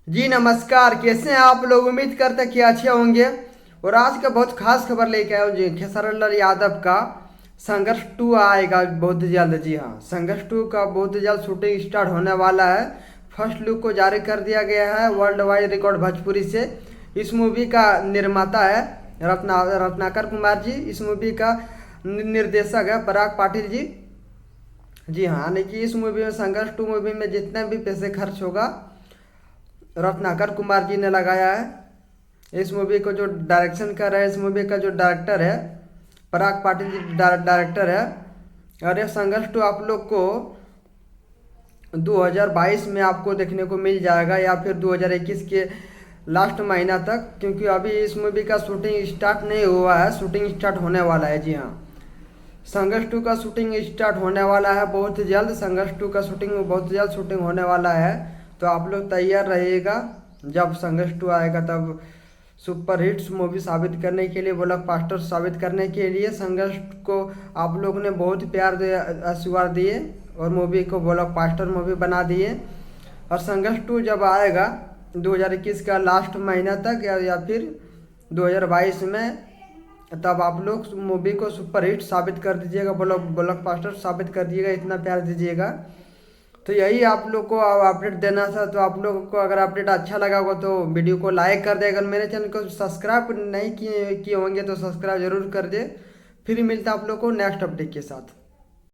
जी नमस्कार, कैसे हैं आप लोग। उम्मीद करते हैं कि अच्छे होंगे। और आज का बहुत खास खबर लेके आया हूँ जी। खेसारी लाल यादव का संघर्ष 2 आएगा बहुत जल्द। जी हाँ, संघर्ष 2 का बहुत जल्द शूटिंग स्टार्ट होने वाला है। फर्स्ट लुक को जारी कर दिया गया है वर्ल्ड वाइड रिकॉर्ड भोजपुरी से। इस मूवी का निर्माता है रत्नाकर कुमार जी। इस मूवी का निर्देशक है पराग पाटिल जी। जी हाँ, यानी कि इस मूवी में संघर्ष 2 मूवी में जितने भी पैसे खर्च होगा रत्नाकर कुमार जी ने लगाया है। इस मूवी को जो डायरेक्शन कर रहे हैं, इस मूवी का जो डायरेक्टर है पराग पाटिल जी डायरेक्टर है। और ये संघर्ष 2 आप लोग को 2022 में आपको देखने को मिल जाएगा या फिर 2021 के लास्ट महीना तक, क्योंकि अभी इस मूवी का शूटिंग स्टार्ट नहीं हुआ है। शूटिंग स्टार्ट होने वाला है। जी हाँ, संघर्ष 2 का शूटिंग स्टार्ट होने वाला है बहुत जल्द। संघर्ष 2 का शूटिंग बहुत जल्द शूटिंग होने वाला है, तो आप लोग तैयार रहिएगा। जब संघर्ष 2 आएगा तब सुपर हिट्स मूवी साबित करने के लिए, ब्लॉकबस्टर साबित करने के लिए संघर्ष को आप लोग ने बहुत प्यार आशीर्वाद दिए और मूवी को ब्लॉकबस्टर मूवी बना दिए। और संघर्ष 2 जब आएगा 2021 का लास्ट महीना तक या फिर 2022 में, तब आप लोग मूवी को सुपर हिट साबित कर दीजिएगा, ब्लॉकबस्टर साबित कर दीजिएगा, इतना प्यार दीजिएगा। तो यही आप लोग को अपडेट देना था। तो आप लोगों को अगर अपडेट अच्छा लगा होगा तो वीडियो को लाइक कर दे। अगर मेरे चैनल को सब्सक्राइब नहीं किए होंगे तो सब्सक्राइब जरूर कर दे। फिर मिलता है आप लोग को नेक्स्ट अपडेट के साथ।